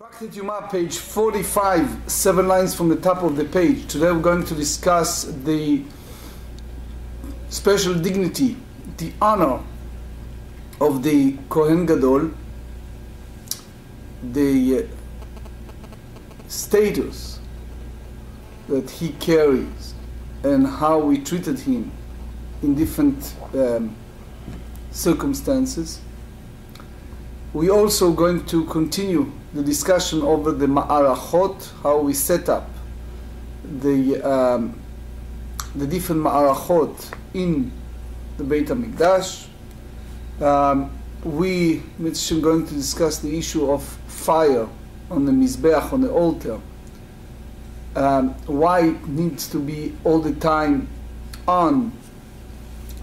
Tractate Yoma, page 45, 7 lines from the top of the page. Today we're going to discuss the special dignity, the honor of the Kohen Gadol, the status that he carries, and how we treated him in different circumstances. We're also going to continue the discussion over the ma'arachot, how we set up the different ma'arachot in the Beit HaMikdash. We are going to discuss the issue of fire on the Mizbeach, on the altar. Why it needs to be all the time on,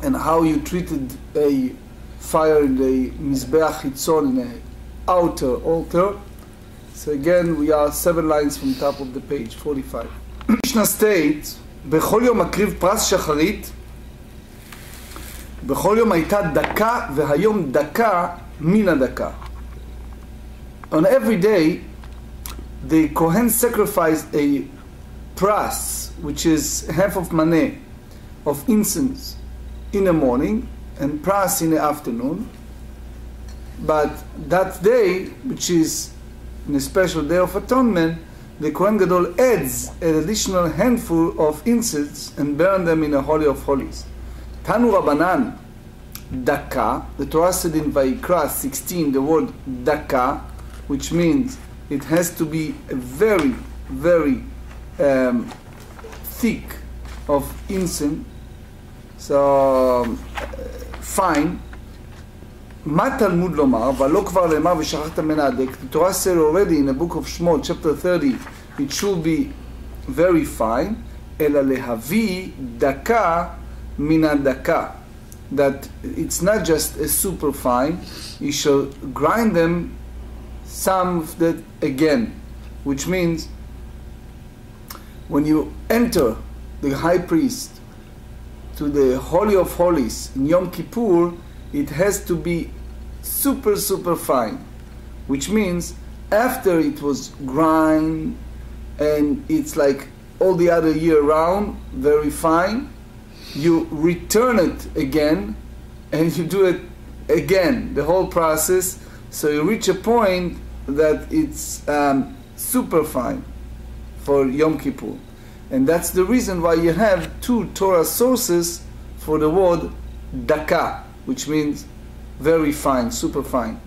and how you treated a fire in the Mizbeach Hitzon, in the outer altar. So again, we are 7 lines from top of the page, 45. Mishnah states, בכל יום מקריב פרס שחרית, בכל יום הייתה דקה, והיום דקה מן הדקה. On every day, the Kohen sacrificed a pras, which is half of maneh, of incense in the morning, and pras in the afternoon. But that day, which is in a special day of atonement, the Kohen Gadol adds an additional handful of incense and burn them in a Holy of Holies. Tanu Rabbanan, daka, the Torah said in Vayikra 16 the word daka, which means it has to be a very, very thick of incense, so fine. מה תלמוד לומר, ולא כבר לאמר ושכחת מן ההדק. The Torah said already in the book of Shemot, chapter 30, it should be very fine, אלא להביא דקה מן הדקה. That it's not just a super fine, you shall grind them some of that again, which means when you enter the high priest to the Holy of Holies in Yom Kippur, it has to be super fine, which means after it was grind and it's like all the other year round very fine, you return it again and you do it again, the whole process, so you reach a point that it's super fine for Yom Kippur. And that's the reason why you have 2 Torah sources for the word daka, which means very fine, super fine.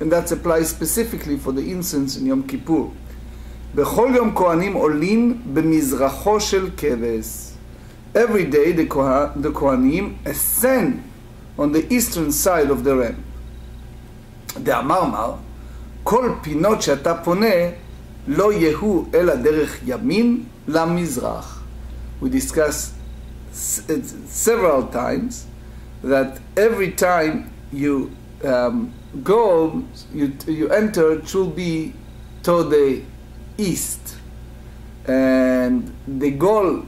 And that applies specifically for the incense in Yom Kippur. בכל יום כהנים עולים במזרחו של כבש. Every day the Kohanim ascend on the eastern side of the ramp. דאמר כל פינות שאתה פונה לא יהיו אלא דרך ימין למזרח. We discussed several times that every time you go, you enter, it should be toward the east. And the goal,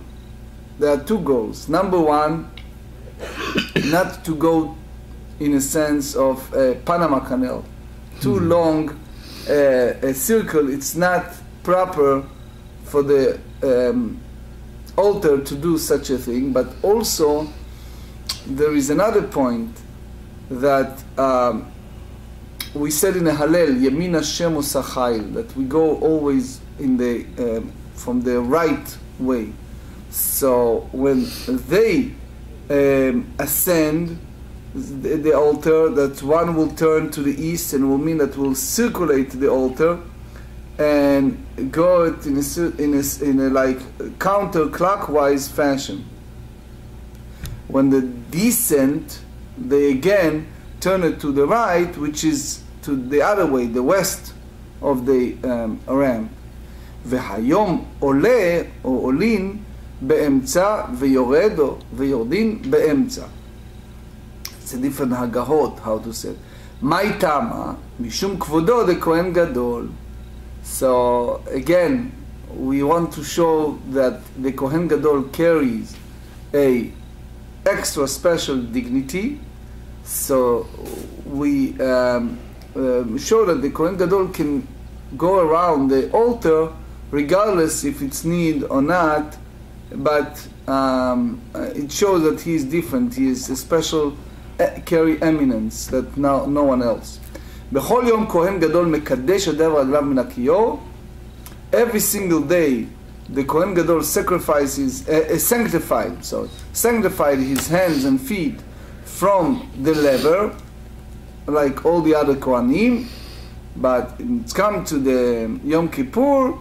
there are 2 goals. Number 1, not to go in a sense of Panama Canal. Too long a circle, it's not proper for the altar to do such a thing, but also there is another point that we said in a Hallel, Yemin Hashem Usachayil, that we go always in the from the right way. So when they ascend the altar, that one will turn to the east and will mean that will circulate the altar and go it in a like counterclockwise fashion. When the descent, they again turn it to the right, which is to the other way, the west of the ramp. והיום עולה או עולין באמצע ויורד או ויורדין באמצע. It's a different הגהות, how to say it. מהי תמה? משום כבודו לכהן גדול. So again, we want to show that the Kohen Gadol carries a extra special dignity, so we show that the Kohen Gadol can go around the altar regardless if it's need or not, but it shows that he is different. He is a special carry eminence that no one else. בכל יום כהן גדול מקדש ידיו רגליו מן הכיור. Every single day the Kohen Gadol sacrifices, sanctified his hands and feet from the leather, like all the other Kohanim, but it's come to the Yom Kippur,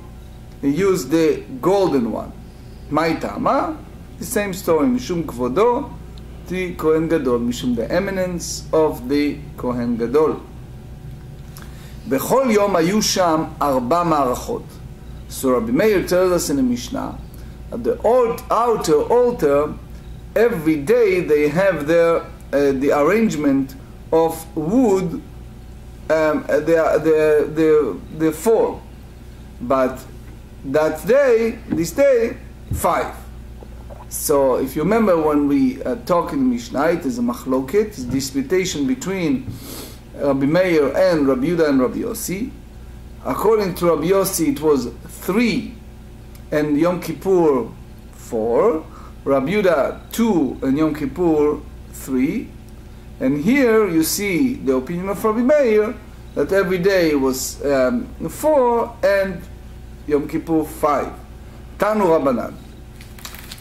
he used the golden one. מהי טעמה? The same story, משום כבודו, the Kohen Gadol, משום the eminence of the Kohen Gadol. בכל יום היו שם 4 מערכות. So Rabbi Meir tells us in the Mishnah, at the outer altar, every day they have their the arrangement of wood. The 4, but this day 5. So if you remember when we talk in the Mishnah, it is a machloket, it's disputation between Rabbi Meir and Rabbi Yehuda and Rabbi Yossi. According to Rabbi Yossi, it was 3 and Yom Kippur 4. Rabbi Yehuda 2 and Yom Kippur 3. And here you see the opinion of Rabbi Meir that every day was 4 and Yom Kippur 5. תנו רבנן.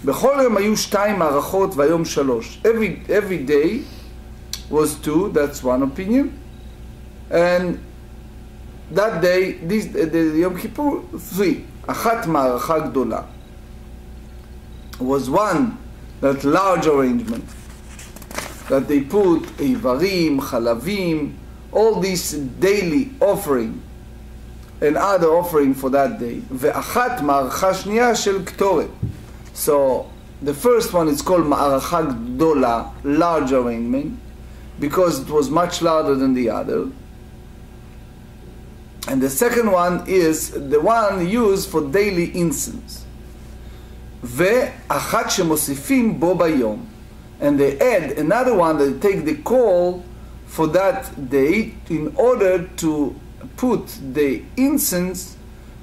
בכל יום היו 2 מערכות והיום 3. Every day was 2, that's one opinion. And that day, the Yom Kippur 3. אחת מערכה גדולה. Was one, that large arrangement, that they put איברים, חלבים, all this daily offering and other offering for that day. ואחת מערכה שנייה של קטורת. So the first one is called מערכה גדולה, large arrangement, because it was much larger than the other. And the second one is the one used for daily incense. ואחת שמוסיפים בו ביום. And they add another one that they take the call for that day in order to put the incense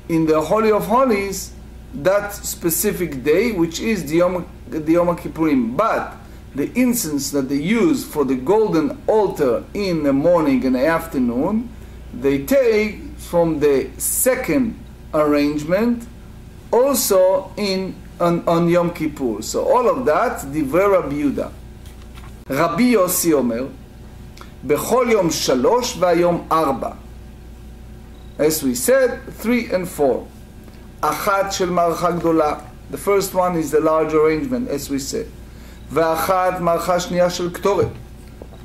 in the Holy of Holies that specific day, which is the Yom Kippurim. But the incense that they use for the golden altar in the morning and the afternoon, they take from the second arrangement also on Yom Kippur. So all of that, דברי רבי יהודה. רבי יוסי אומר, בכל יום 3 והיום 4. As we said, 3 and 4. אחת של מערכה גדולה. The first one is the large arrangement, as we said. ואחת מערכה שנייה של קטורת.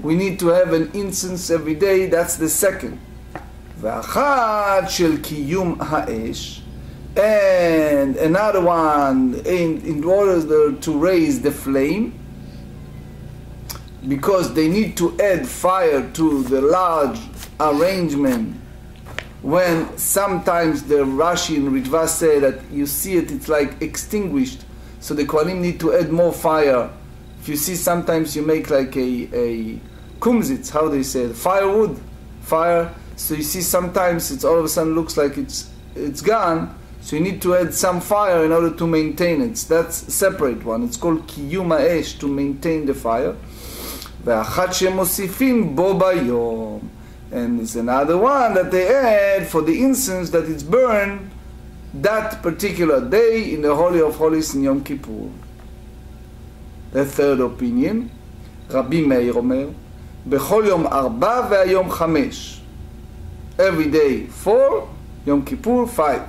We need to have an incense every day, that's the second. ואחת של קיום האש. And another one in order to raise the flame, because they need to add fire to the large arrangement, when sometimes the Rashi and Ritva say that you see it's like extinguished, so the Kohanim need to add more fire. If you see sometimes you make like a kumzitz, how they say it, firewood, fire, so you see sometimes it's all of a sudden looks like it's gone. So you need to add some fire in order to maintain it. That's a separate one. It's called קיום האש, to maintain the fire. ואחת שמוסיפים בו ביום. And it's another one that they add for the incense that it's burned that particular day in the Holy of Holies in Yom Kippur. The third opinion, רבי מאיר אומר, בכל יום 4 והיום 5. Every day 4, Yom Kippur 5.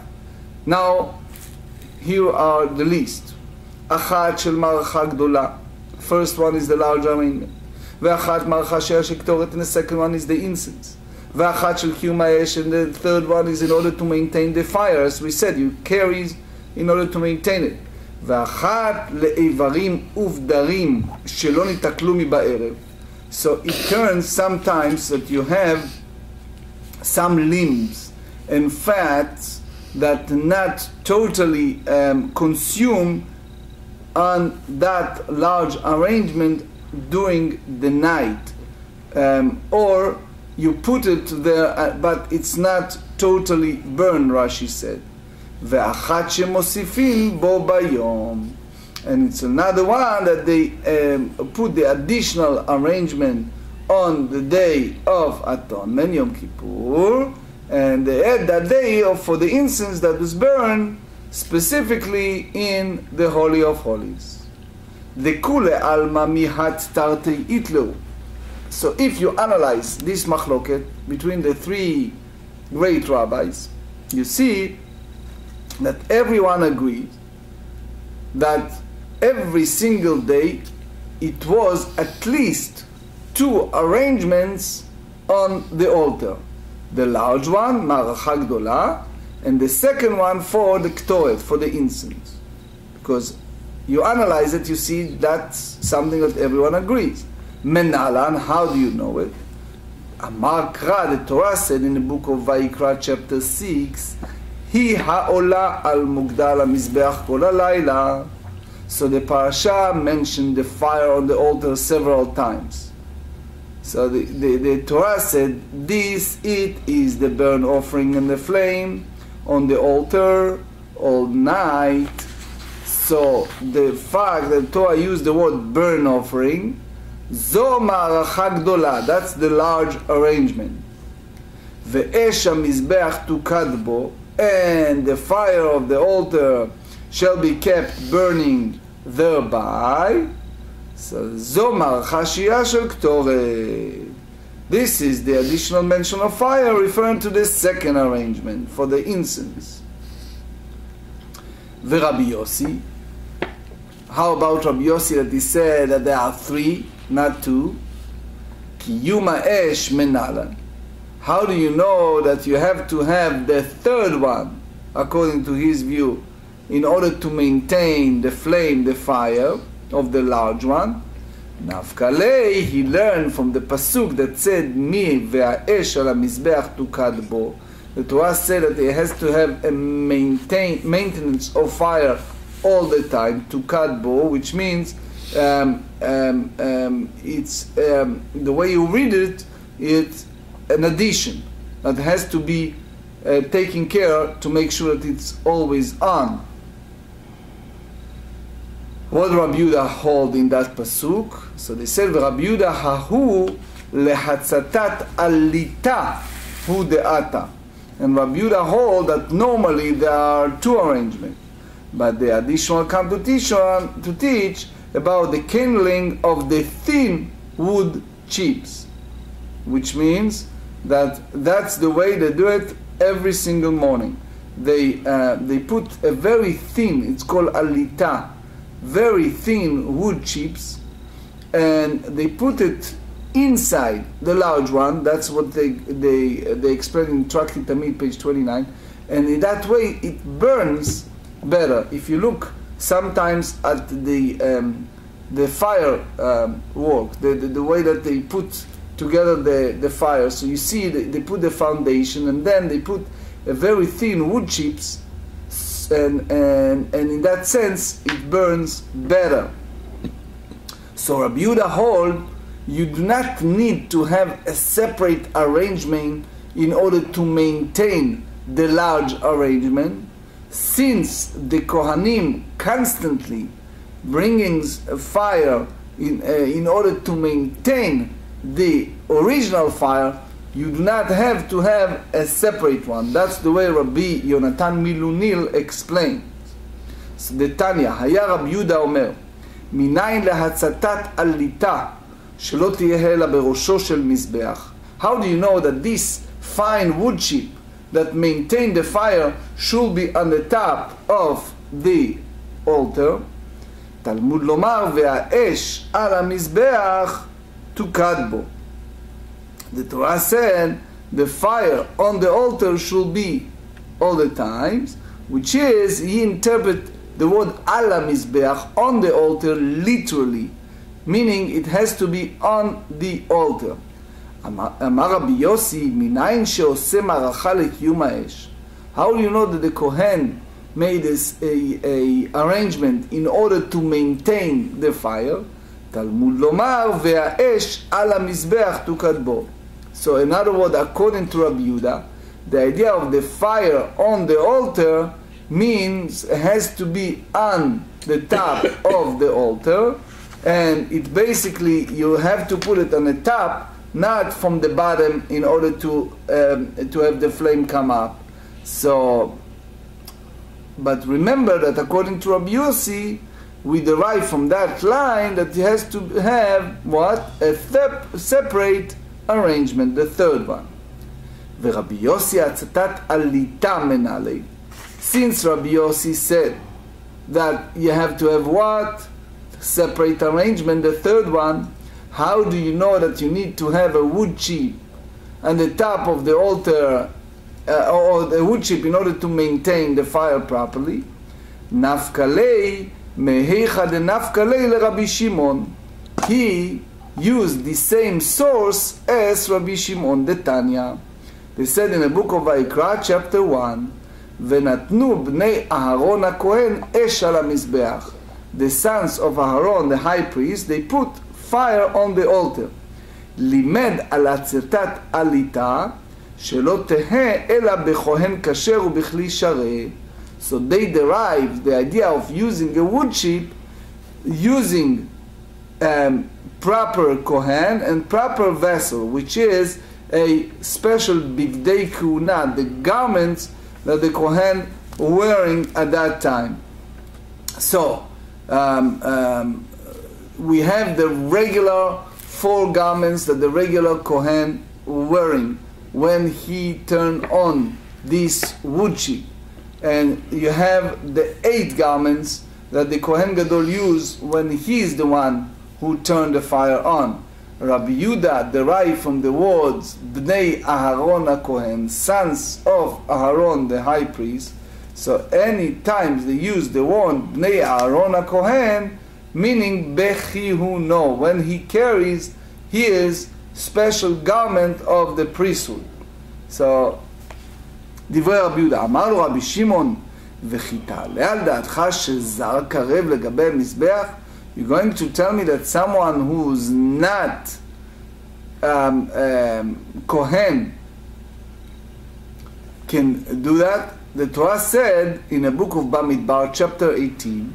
Now, here are the list. אחת של מערכה גדולה. First one is the large arrangement. ואחת מערכה של קטורת, and the second one is the incense. ואחת של קיום האש, and the third one is in order to maintain the fire. As we said, you carry in order to maintain it. ואחת לאיברים ובדרים שלא ניתקלו מבערב. So it turns sometimes that you have some limbs and fats that not totally consume on that large arrangement during the night, or you put it there, but it's not totally burned, Rashi said. ואחת שמוסיפים בו ביום. And it's another one that they put the additional arrangement on the day of Atonement, Yom Kippur, and they add that day for the incense that was burned specifically in the Holy of Holies. The kule alma mihat tartei itlu. So if you analyze this machloket between the three great rabbis, you see that everyone agrees that every single day it was at least 2 arrangements on the altar. The large one, maracha gdola, and the second one for the ktoret, for the incense. Because you analyze it, you see that's something that everyone agrees. Menalan, how do you know it? Amar Kra, the Torah said in the book of Vayikra, chapter 6, Hi ha'ola al mugdal ha-mizbeach kol halayla. So the parasha mentioned the fire on the altar several times. So the Torah said, this it is the burnt offering and the flame on the altar all night. So the fact that Torah used the word burnt offering, zo ma'aracha gdola, that's the large arrangement. Ve'esh ha-mizbeach tukad bo, and the fire of the altar shall be kept burning thereby. So zo ma'aracha shiyah shel ktoret. This is the additional mention of fire referring to the second arrangement for the incense. Rabbi Yossi, how about Rabbi Yossi that he said that there are 3, not 2? Ki yuma esh menalan. How do you know that you have to have the third one, according to his view, in order to maintain the flame, the fire of the large one? Nafkalei, he learned from the pasuk that said, Mi ve'aesh ala mizbeach tukad bo. The Torah said that it has to have a maintenance of fire all the time, tukad bo, which means it's the way you read it, it's an addition that has to be taken care to make sure that it's always on. What Rabbi Yehuda hold in that pasuk? So they said, Rabbi Yehuda hahu lehatzatat alita hu de'ata. And Rabbi Yehuda hold that normally there are 2 arrangements, but the additional come to teach about the kindling of the thin wood chips, which means that that's the way they do it every single morning. They put a very thin, it's called alita, very thin wood chips, and they put it inside the large one. That's what they explain in Tractate Tamid, page 29, and in that way it burns better. If you look sometimes at the fire work, the way that they put together the fire, so you see they put the foundation and then they put a very thin wood chips, and in that sense it burns better. So Rabbi Yehuda hold you do not need to have a separate arrangement in order to maintain the large arrangement, since the Kohanim constantly bringing fire in order to maintain the original fire. You do not have to have a separate one. That's the way Rabbi Yonatan Milunil explained. So the Tanya, Haya Rabbi Yehuda Omer, Minayin lehatzatat alita שלא תהיה אלא בראשו של מזבח. How do you know that this fine wood chip that maintain the fire should be on the top of the altar? תלמוד לומר והאש על המזבח תוקד בו. The Torah said the fire on the altar should be all the times, which is, he interpret the word על המזבח, on the altar, literally, meaning it has to be on the altar. אמר רבי יוסי, מניין שעושה מערכה לקיום האש? How do you know that the Kohen made this a arrangement in order to maintain the fire? תלמוד לומר והאש על המזבח תוקד בו. So in other words, according to Rabbi Yehuda, the idea of the fire on the altar means it has to be on the top of the altar, and it basically, you have to put it on the top, not from the bottom, in order to have the flame come up. So, but remember that according to Rabbi Yossi, we derive from that line that it has to have what? A separate arrangement, the third one. ורבי יוסי הצתת עליתה מנהלי. Since Rabbi Yossi said that you have to have what? Separate arrangement, the third one, how do you know that you need to have a wood chip on the top of the altar, or the wood chip, in order to maintain the fire properly? נפקלי מהיכא דנפקלי לרבי שמעון. He used the same source as Rabbi Shimon the Tanya. They said in the book of Vayikra, chapter 1, ונתנו בני אהרון הכהן אש על המזבח. The sons of Aaron, the high priest, they put fire on the altar. לימד על הצתת עליתה, שלא תהא אלא בכהן כשר ובכלי שרת. So they derived the idea of using a wood chip, using proper kohen and proper vessel, which is a special bigdei kuna, the garments that the kohen wearing at that time. So we have the regular 4 garments that the regular kohen wearing when he turned on this wood chip, and you have the 8 garments that the kohen gadol use when he is the one who turned the fire on. Rabbi Yehuda derived from the words Bnei Aharon HaKohen, sons of Aharon the high priest. So any times they use the word Bnei Aharon HaKohen, meaning Bechihuno, when he carries his special garment of the priesthood. So דברי רבי יהודה, אמר לו רבי שמעון, וכי תעלה על דעתך שזר קרב לגבי המזבח? You're going to tell me that someone who's not Kohen can do that? The Torah said in the book of Bamidbar, chapter 18,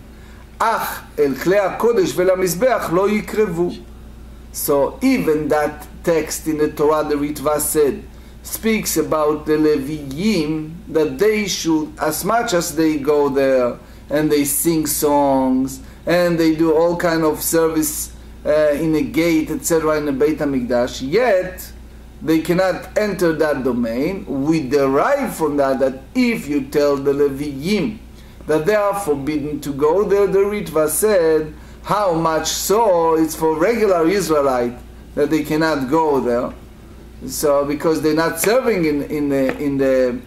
אך אל כלי הקודש ולמזבח לא יקרבו. So even that text in the Torah, the Ritva said, speaks about the Leviyim, that they should, as much as they go there and they sing songs and they do all kind of service in a gate, etc., in the Beit HaMikdash, yet they cannot enter that domain. We derive from that if you tell the Leviyim that they are forbidden to go there, the Ritva said, how much so it's for regular Israelite that they cannot go there. So because they're not serving in the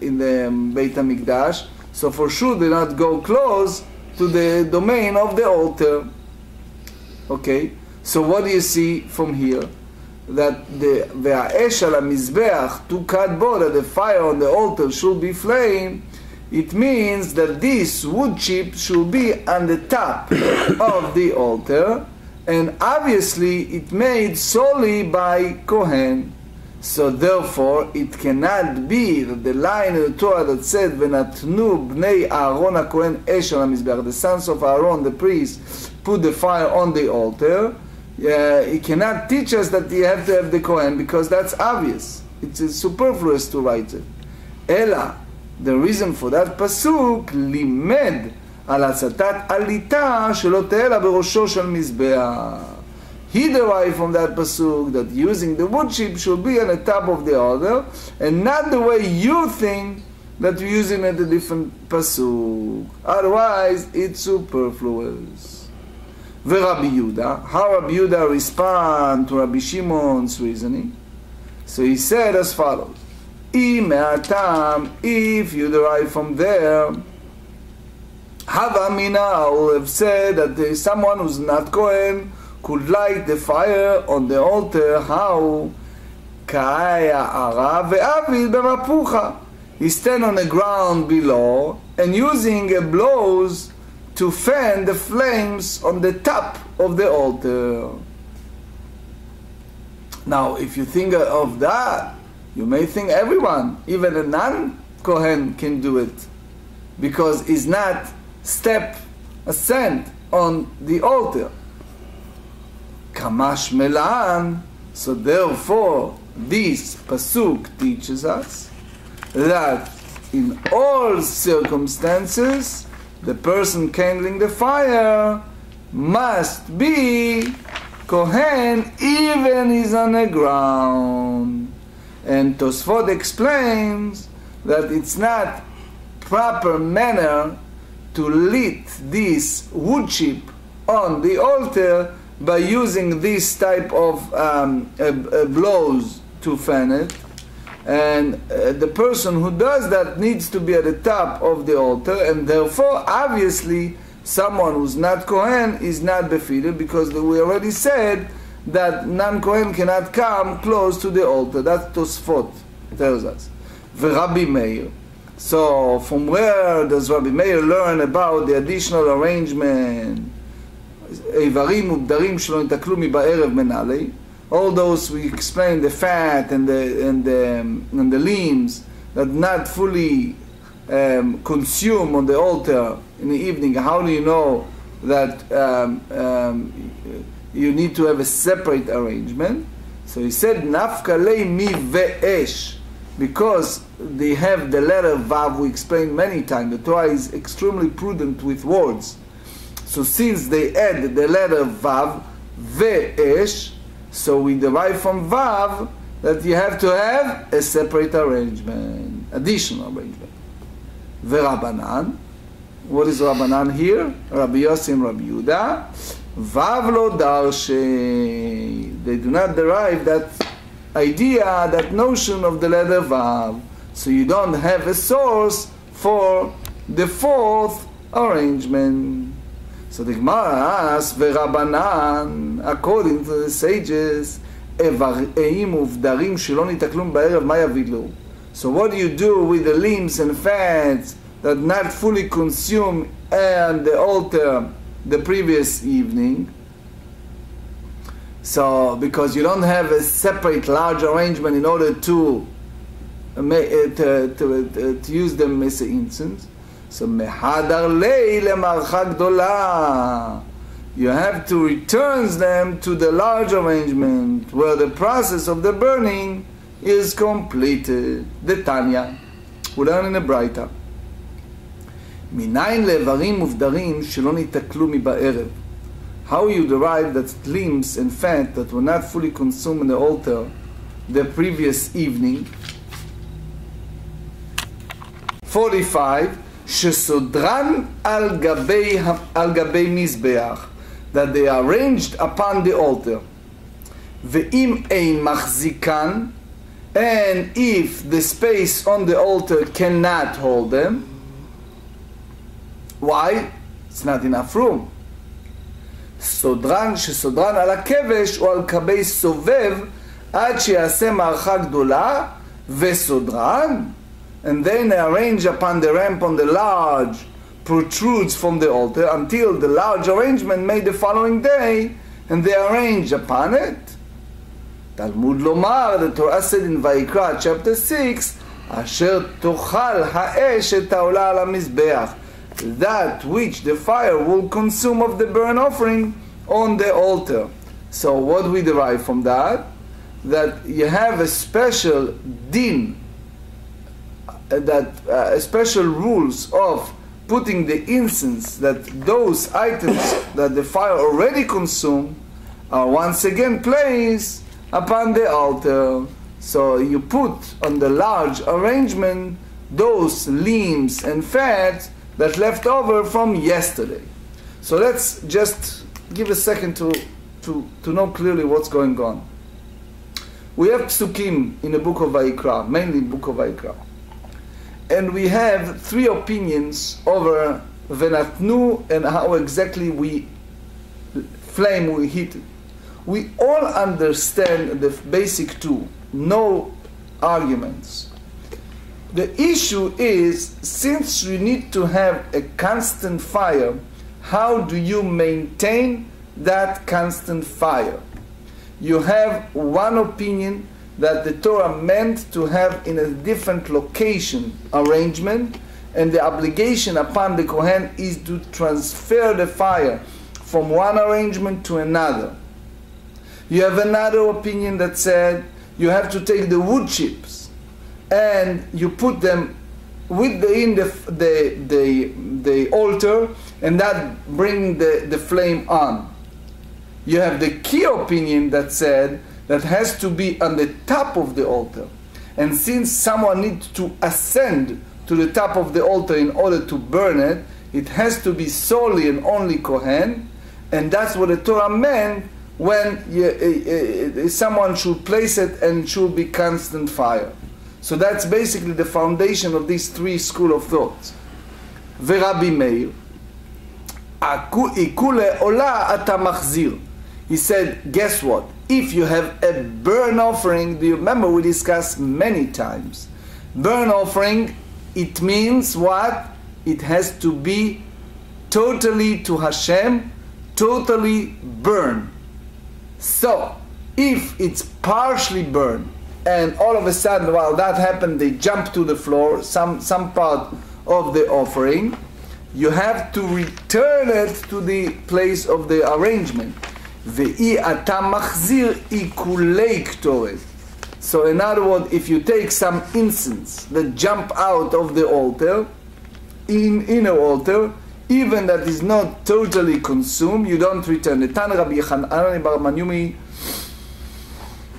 Beit HaMikdash, so for sure they not go close to the domain of the altar. Okay, so what do you see from here? That the והאש על המזבח, to cut bo, that the fire on the altar should be flame. It means that this wood chip should be on the top of the altar, and obviously it made solely by Kohen. So therefore, it cannot be that the line in the Torah that said, "V'natnu bnei Aaron HaKohen esh al hamizbeach," the sons of Aaron, the priest, put the fire on the altar. It cannot teach us that you have to have the Kohen, because that's obvious. It's superfluous to write it. Ela, the reason for that pasuk, limed al atzatat alita shelo te'eh ela berosho shel mizbeach. He derived from that pasuk that using the wood chip should be on the top of the altar, and not the way you think that you're using it a different pasuk. Otherwise, it's superfluous. Rabbi Yehuda, how Rabbi Yehuda respond to Rabbi Shimon's reasoning? So he said as follows: if you derive from there, Hava mina, I will have said that there is someone who's not Kohen could light the fire on the altar. How? Ka'aya ve'avid b'mapucha. He stand on the ground below and using a blows to fan the flames on the top of the altar. Now, if you think of that, you may think everyone, even a non-Kohen, can do it, because it's not ascent on the altar. Kamash melan. So therefore, this pasuk teaches us that in all circumstances, the person kindling the fire must be Kohen, even he's on the ground. And Tosfot explains that it's not proper manner to lit this wood chip on the altar by using this type of blows to fan it. And the person who does that needs to be at the top of the altar, and therefore, obviously, someone who's not Kohen is not befitted, because we already said that non-Kohen cannot come close to the altar. That's Tosfot tells us. Rabbi Meir. So, from where does Rabbi Meir learn about the additional arrangement? איברים ובדרים שלא נתקלו מבערב מנהלי. All those we explained, the fat and the limbs that not fully consume on the altar in the evening. How do you know that you need to have a separate arrangement? So he said nafkalei mi ve'esh, because they have the letter vav. We explained many times the Torah is extremely prudent with words. So since they add the letter vav, ve'esh, so we derive from vav that you have to have a separate arrangement, additional arrangement. Ve'rabanan, what is Rabbanan here? Rabbi Yossi and Rabbi Yehuda. Vav lo darshe. They do not derive that idea, that notion of the letter vav. So you don't have a source for the fourth arrangement. So the Gemara asks, V'rabanan, according to the sages, Evareim uvdarim shelo nitaklum ba'erev ma yavidlu. So what do you do with the limbs and fats that not fully consume on the altar the previous evening? So, because you don't have a separate large arrangement in order to use them as an incense. So mehadar lei lemarcha gdola. You have to return them to the large arrangement where the process of the burning is completed. The Tanya, we learn in the Braita. Minayin levarim uvdarim shelo nitaklu miba'erev. How you derive that limbs and fat that were not fully consumed in the altar the previous evening? 45. Shesodran al gabei mizbeach, that they are arranged upon the altar. Ve'im ein machzikan, and if the space on the altar cannot hold them, why? It's not enough room. סודרן שסודרן על הכבש או על קבי סובב עד שיעשה מערכה גדולה וסודרן, and then they arrange upon the ramp on the large protrudes from the altar until the large arrangement made the following day, and they arrange upon it. Talmud lomar, the Torah said in Vayikra chapter 6, asher tochal ha'esh et ha'ola al hamizbeach, that which the fire will consume of the burnt offering on the altar. So what we derive from that? That you have a special din, that special rules of putting the incense, that those items that the fire already consumed are once again placed upon the altar. So you put on the large arrangement those limbs and fats that left over from yesterday. So let's just give a second to know clearly what's going on. We have psukim in the book of Vayikra, mainly book of Vayikra. And we have three opinions over Venatnu and how exactly we hit it. We all understand the basic two, no arguments. The issue is, since you need to have a constant fire, how do you maintain that constant fire? you have one opinion that the Torah meant to have in a different location arrangement, and the obligation upon the Kohen is to transfer the fire from one arrangement to another. You have another opinion that said you have to take the wood chips and you put them within the altar, and that bring the flame on. You have the key opinion that said that has to be on the top of the altar, and since someone needs to ascend to the top of the altar in order to burn it, it has to be solely and only Kohen, and that's what the Torah meant when someone should place it and it should be constant fire. So that's basically the foundation of these three school of thoughts. Rabbi Meir, ikule ola ata machzir. He said, guess what? If you have a burnt offering, do you remember we discussed many times? Burnt offering, it means what? It has to be totally to Hashem, totally burned. So, if it's partially burned, and all of a sudden, while that happened, they jump to the floor, some part of the offering, you have to return it to the place of the arrangement. Ve'i ata machzir ikulei ktoret. So in other words, if you take some incense that jump out of the altar, inner altar, even that is not totally consumed, you don't return it. Tan Rabbi Yochanan bar Yomי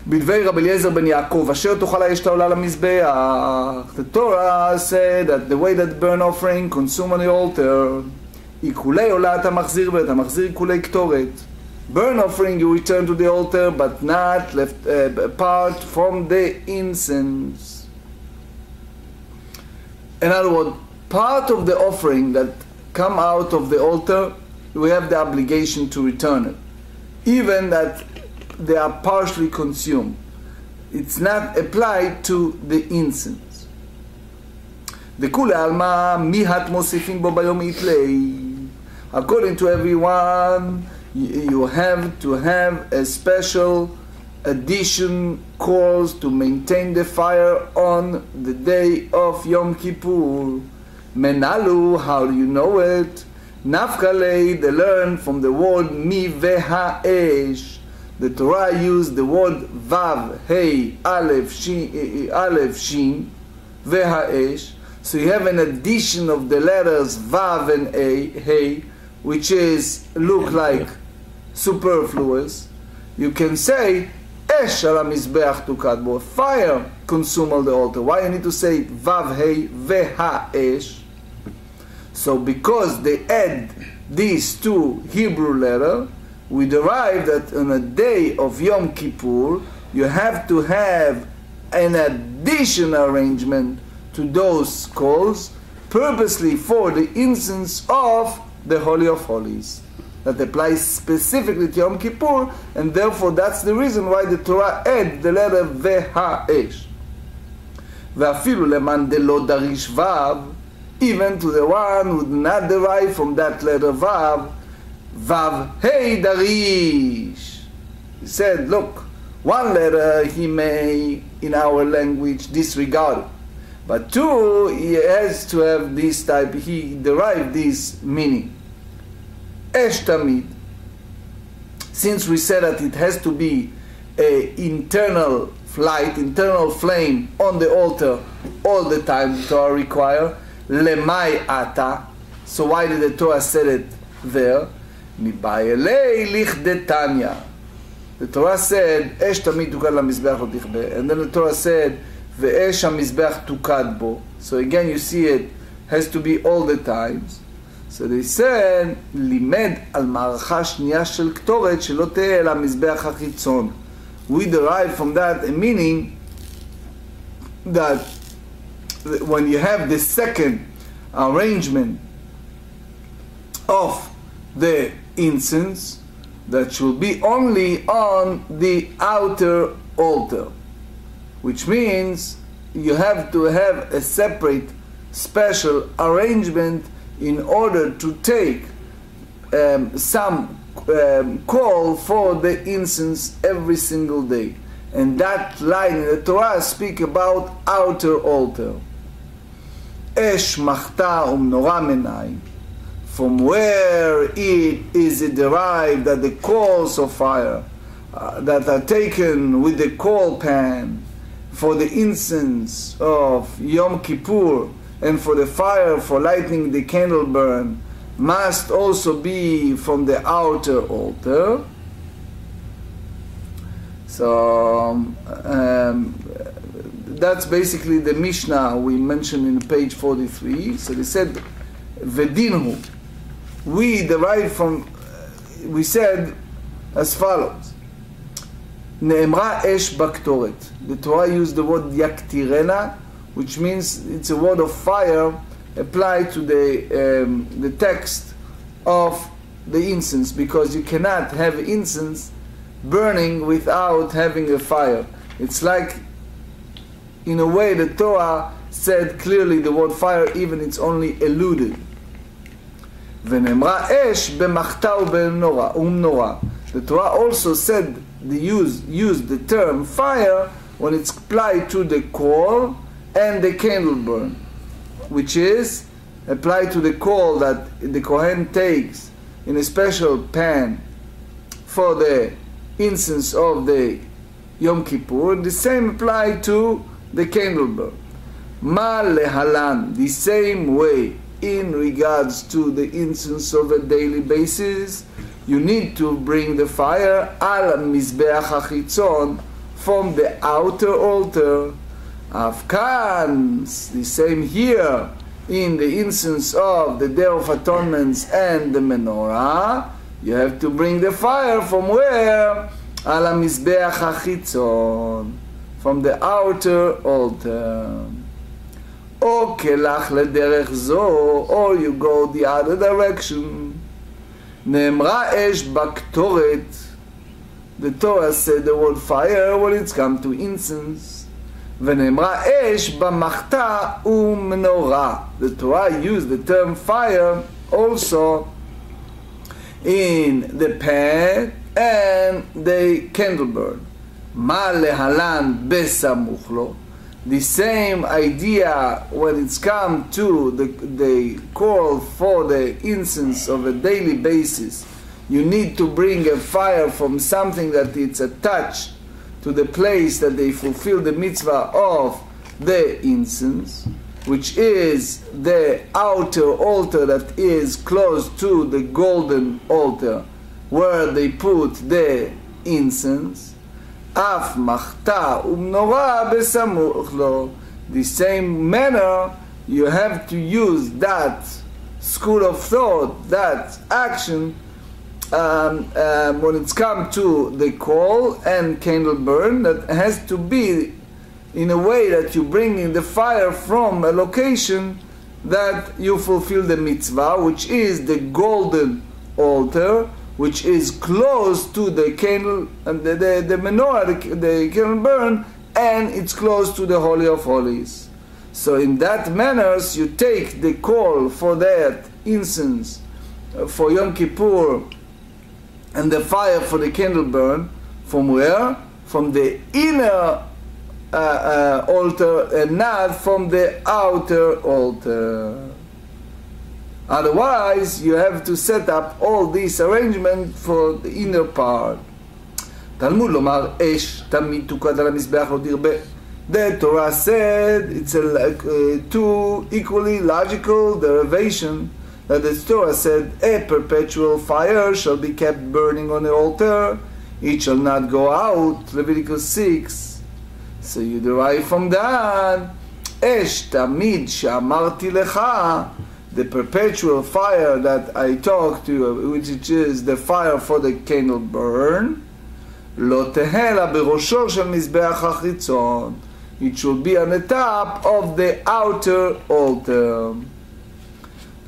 בדברי רבי אליעזר בן יעקב, אשר תאכל האש העולה למזבח. The Torah said that the way that burnt offering consumed on the altar, עיקולי עולה אתה מחזיר ואתה מחזיר עיקולי קטורת. Burnt offering you return to the altar, but not left apart from the incense. In other words, part of the offering that come out of the altar, we have the obligation to return it, even that they are partially consumed. It's not applied to the incense. According to everyone, you have to have a special addition calls to maintain the fire on the day of Yom Kippur. Menalu, how do you know it? Nafkalei, they learn from the word mi ve'ha'esh. The Torah used the word vav, hey, aleph, shin, ve'ha'esh. So you have an addition of the letters vav and a, hey, which is look like superfluous. You can say esh ala mizbeach tukad bo, fire consume all the altar. Why you need to say vav, hey, ve'ha'esh? So because they add these two Hebrew letters, we derive that on a day of Yom Kippur, you have to have an additional arrangement to those calls, purposely for the incense of the Holy of Holies. That applies specifically to Yom Kippur, and therefore that's the reason why the Torah add the letter Ve'ha'esh. Ve'afilu leman delo darish vav, even to the one who did not derive from that letter vav, Vav Hey Darish. He said, look, one letter he may, in our language, disregard. But two, he has to have this type, he derived this meaning. Esh Tamid, since we said that it has to be an internal flight, internal flame on the altar all the time, the Torah require, Lemai Ata. So why did the Torah say it there? The Torah said, Esh tamid tukad lamizbeach lo tichbe, and then the Torah said, Ve'esh hamizbeach tukad bo. So again you see it has to be all the times. So they said, Limed al ma'aracha shniya shel ktoret shelo te'eh el hamizbeach hachitzon. We derive from that a meaning that when you have the second arrangement of the incense, that should be only on the outer altar, which means you have to have a separate special arrangement in order to take some call for the incense every single day. And that line in the Torah speak about outer altar. Esh machta umnora menai, from where it is derived that the coals of fire that are taken with the coal pan for the incense of Yom Kippur and for the fire for lighting the candle burn must also be from the outer altar. So that's basically the Mishnah we mentioned in page 43. So they said, Vedinhu. We derive from, we said as follows. Ne'emra esh baktoret. The Torah used the word yaktirena, which means it's a word of fire applied to the text of the incense, because you cannot have incense burning without having a fire. It's like, in a way, the Torah said clearly the word fire, even it's only alluded. V'nemra esh b'machta u'mnora. The Torah also said used the term fire when it's applied to the coal and the candle burn, which is applied to the coal that the Kohen takes in a special pan for the incense of the Yom Kippur. The same applied to the candle burn. Ma lehalan, the same way in regards to the incense of a daily basis, you need to bring the fire al mizbeach hachitzon, from the outer altar. Afkan, the same here in the incense of the Day of Atonements and the menorah, you have to bring the fire from where? Al mizbeach hachitzon, from the outer altar. O kelach lederech zo, or you go the other direction. Ne'emra esh baktoret. The Torah said the word fire when it's come to incense. V'ne'emra esh b'machta u'menorah. The Torah used the term fire also in the pan and the candle burn. Ma lehalan besamuch lo. The same idea when it's come to the call for the incense of a daily basis. You need to bring a fire from something that it's attached to the place that they fulfill the mitzvah of the incense, which is the outer altar that is close to the golden altar where they put the incense. Af machta umnora besamuch lo. The same manner, you have to use that school of thought, that action, when it's come to the coal and candle burn, that has to be in a way that you bring in the fire from a location that you fulfill the mitzvah, which is the golden altar, which is close to the candle and the menorah, the candle burn, and it's close to the Holy of Holies. So in that manner, you take the coal for that incense for Yom Kippur and the fire for the candle burn, from where? From the inner altar and not from the outer altar. Otherwise, you have to set up all this arrangement for the inner part. Talmud lomar esh tamid tukad al mizbeach lo dirbe. The Torah said it's two equally logical derivation. That the Torah said a perpetual fire shall be kept burning on the altar. It shall not go out. Leviticus 6. So you derive from that esh tamid she'amarti lecha. The perpetual fire that I talked to you, which is the fire for the candle burn, lo tehela berosho shel mizbeach hachitzon. It should be on the top of the outer altar.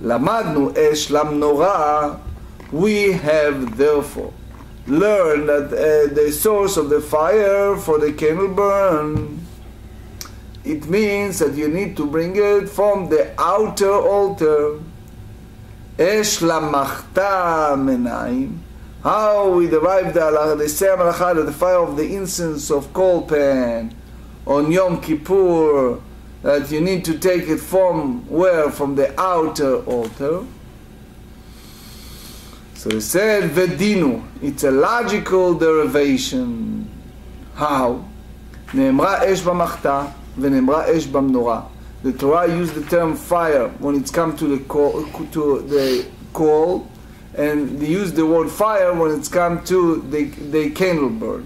Lamadnu esh lamnorah. We have therefore learned that the source of the fire for the candle burn, it means that you need to bring it from the outer altar. Esh lamachta menayim. How we derive the same halacha that the fire of the incense of coal pan on Yom Kippur, that you need to take it from where? From the outer altar. So he said, Vedinu. It's a logical derivation. How? נאמרה אש במחתה ונאמרה אש במנורה. The Torah used the term fire when it's come to the coal, and they use the word fire when it's come to the candle burn.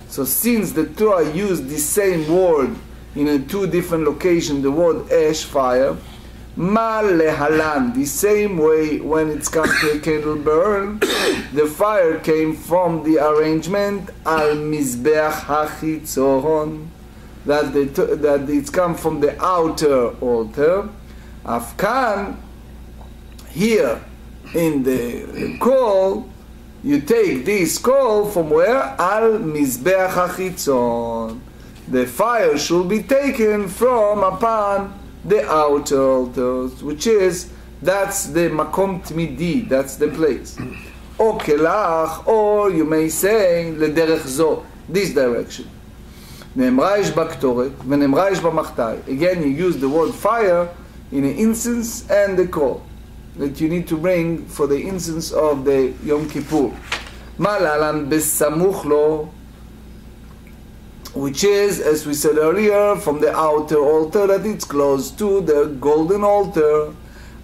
So since the Torah used the same word in two different locations, the word ash, fire, ma lehalan, the same way when it's come to a candle burn, the fire came from the arrangement al mizbeach hachitzon, that it's come from the outer altar. Afkan, here in the coal, you take this coal from where? Al mizbeach hachitzon. The fire should be taken from upon the outer altars, which is, that's the makom tmidi, that's the place. Or kelach, or you may say lederech zo, this direction. נאמרה אש בקטורת ונאמרה אש במחתאי. Again, you use the word fire in the incense and the coal that you need to bring for the incense of the Yom Kippur. מה להלן בסמוך לו, which is, as we said earlier, from the outer altar, that it's close to the golden altar.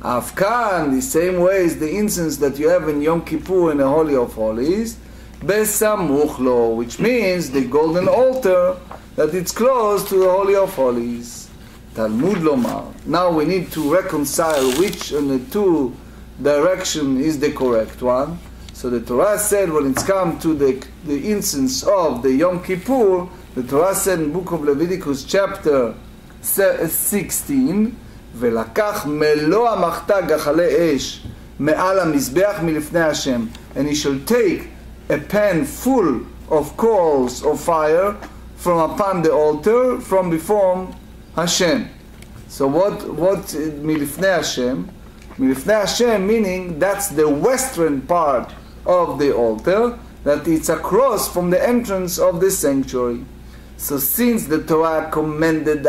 Afkan, the same way as the incense that you have in Yom Kippur in the Holy of Holies, besamuch lo, which means the golden altar, that it's close to the Holy of Holies. Talmud lomar. Now we need to reconcile which of the two direction is the correct one. So the Torah said when it's come to the incense of the Yom Kippur, the Torah said in the book of Leviticus chapter 16, ולקח מלוא המחתה גחלי אש מעל המזבח מלפני השם, and he shall take a pan full of coals of fire from upon the altar from before Hashem. So what מלפני השם? מלפני השם meaning that's the western part of the altar, that it's across from the entrance of the sanctuary. So since the Torah commanded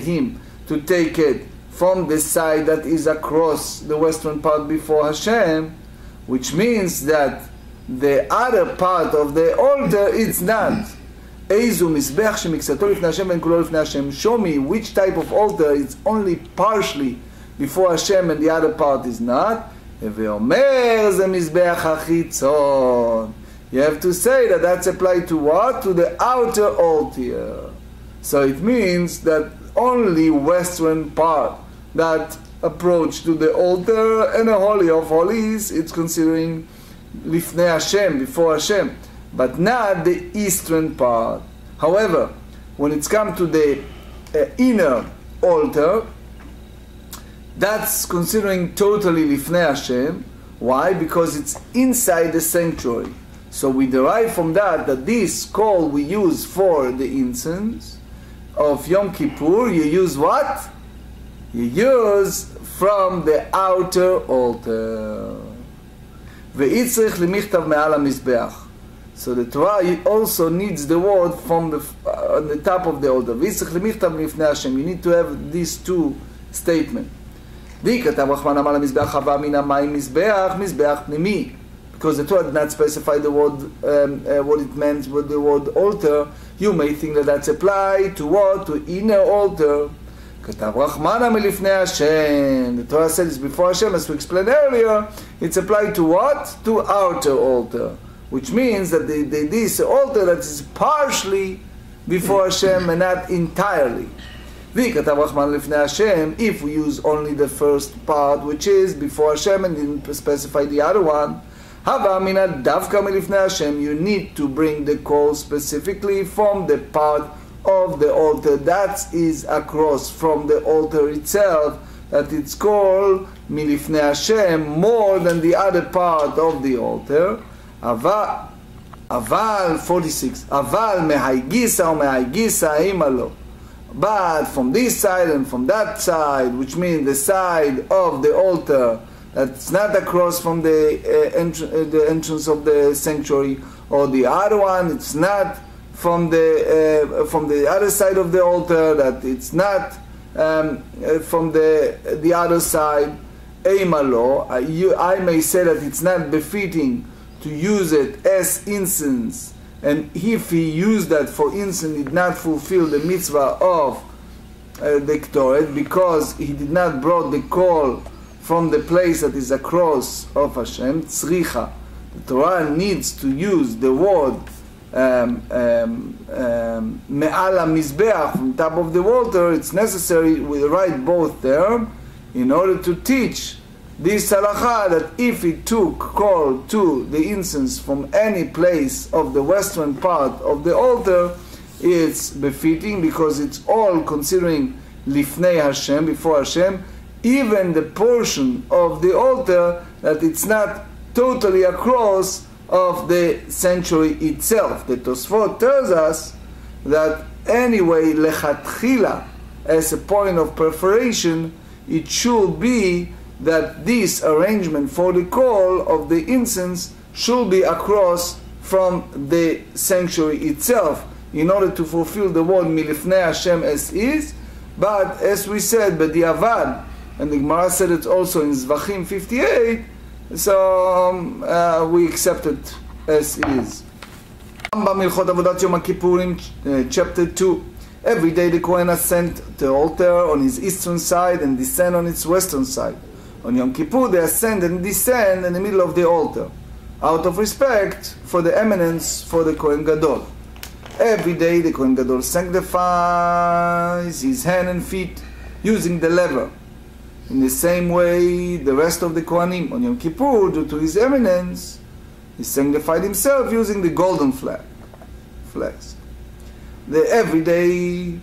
him to take it from the side that is across the western part before Hashem, which means that the other part of the altar is not. Show me which type of altar is only partially before Hashem and the other part is not. You have to say that that's applied to what? To the outer altar. So it means that only western part that approach to the altar and the Holy of Holies, it's considering Lifnei Hashem, before Hashem, but not the eastern part. However, when it's come to the inner altar, that's considering totally Lifnei Hashem. Why? Because it's inside the sanctuary. So we derive from that this coal we use for the incense of Yom Kippur, you use what? You use from the outer altar. Ve'itzrich limichtav me'al hamizbeach. So the Torah also needs the word from on the top of the altar. Ve'itzrich limichtav lifnei Hashem. You need to have these two statements. Because the Torah did not specify the word, what it meant with the word altar, you may think that that's applied to what? To inner altar. The Torah said it's before Hashem, as we explained earlier, it's applied to what? To outer altar. Which means that this altar that is partially before Hashem and not entirely. If we use only the first part, which is before Hashem, and didn't specify the other one, you need to bring the coal specifically from the part of the altar that is across from the altar itself, that it's called milifnei Hashem, more than the other part of the altar. Aval 46. Aval mehaigisa or mehaigisa imalo. But from this side and from that side, which means the side of the altar That's not across from the entrance of the sanctuary, or the other one, it's not from the other side of the altar, that it's not from the other side. Eimalo, I may say that it's not befitting to use it as incense, and if he used that for incense, he did not fulfill the mitzvah of the Ktoret, because he did not brought the coal from the place that is across of Hashem, tzricha. The Torah needs to use the word me'al mizbeach, from top of the altar. It's necessary we write both there in order to teach this halacha, that if he took coal to the incense from any place of the western part of the altar, it's befitting, because it's all considering lifnei Hashem, before Hashem, even the portion of the altar that it's not totally across of the sanctuary itself. The Tosfot tells us that anyway, lechatchila, as a point of preparation, it should be that this arrangement for the call of the incense should be across from the sanctuary itself, in order to fulfill the word milifnei Hashem as is. But as we said, b'diavad, and the Gemarrah said it also in Zvachim 58, so we accept it as is. Hilchot Avodat Yom Kippurim, chapter 2. Every day the Kohen ascend the altar on his eastern side and descend on its western side. On Yom Kippur they ascend and descend in the middle of the altar, out of respect for the eminence for the Kohen Gadol. Every day the Kohen Gadol sanctifies his hand and feet using the lever. In the same way, the rest of the Kohanim on Yom Kippur, due to his eminence, he sanctified himself using the golden flags. Every day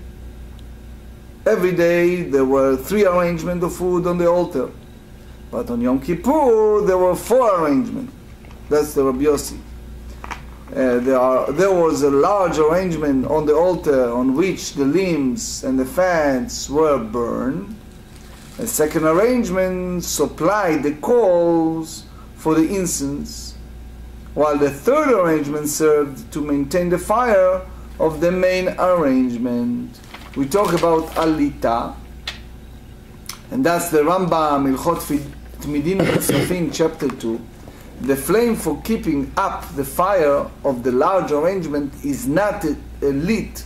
there were 3 arrangements of food on the altar, but on Yom Kippur there were 4 arrangements. That's the Rabbi Yossi. There was a large arrangement on the altar on which the limbs and the fats were burned. A second arrangement supplied the coals for the incense, while the third arrangement served to maintain the fire of the main arrangement. We talk about alita, and that's the Rambam, Hilchot Tmidim Tzafim, chapter 2. The flame for keeping up the fire of the large arrangement is not lit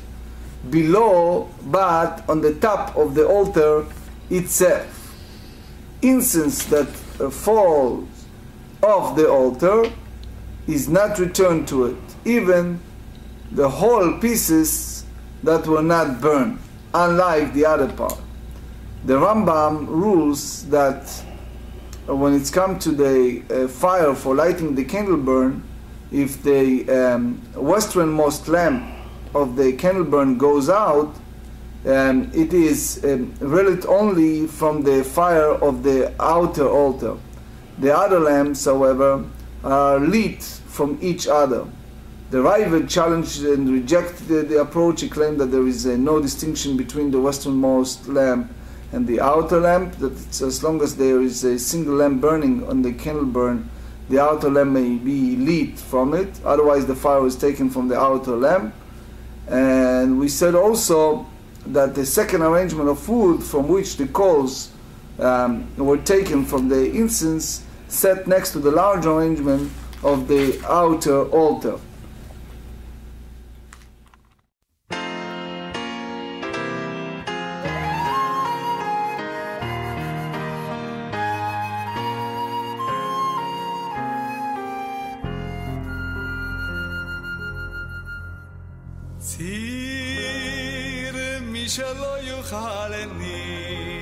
below, but on the top of the altar itself. Incense that falls off the altar is not returned to it, even the whole pieces that were not burned, unlike the other part. The Rambam rules that when it's come to the fire for lighting the candle burn, if the westernmost lamp of the candle burn goes out, it is related only from the fire of the outer altar. The other lamps, however, are lit from each other. The Rabbi challenged and rejected the approach. He claimed that there is no distinction between the westernmost lamp and the outer lamp, that it's, as long as there is a single lamp burning on the candle burn, the outer lamp may be lit from it, otherwise the fire is taken from the outer lamp. And we said also that the second arrangement of food, from which the coals were taken from the incense, set next to the large arrangement of the outer altar. ציר מי שלא יוכלני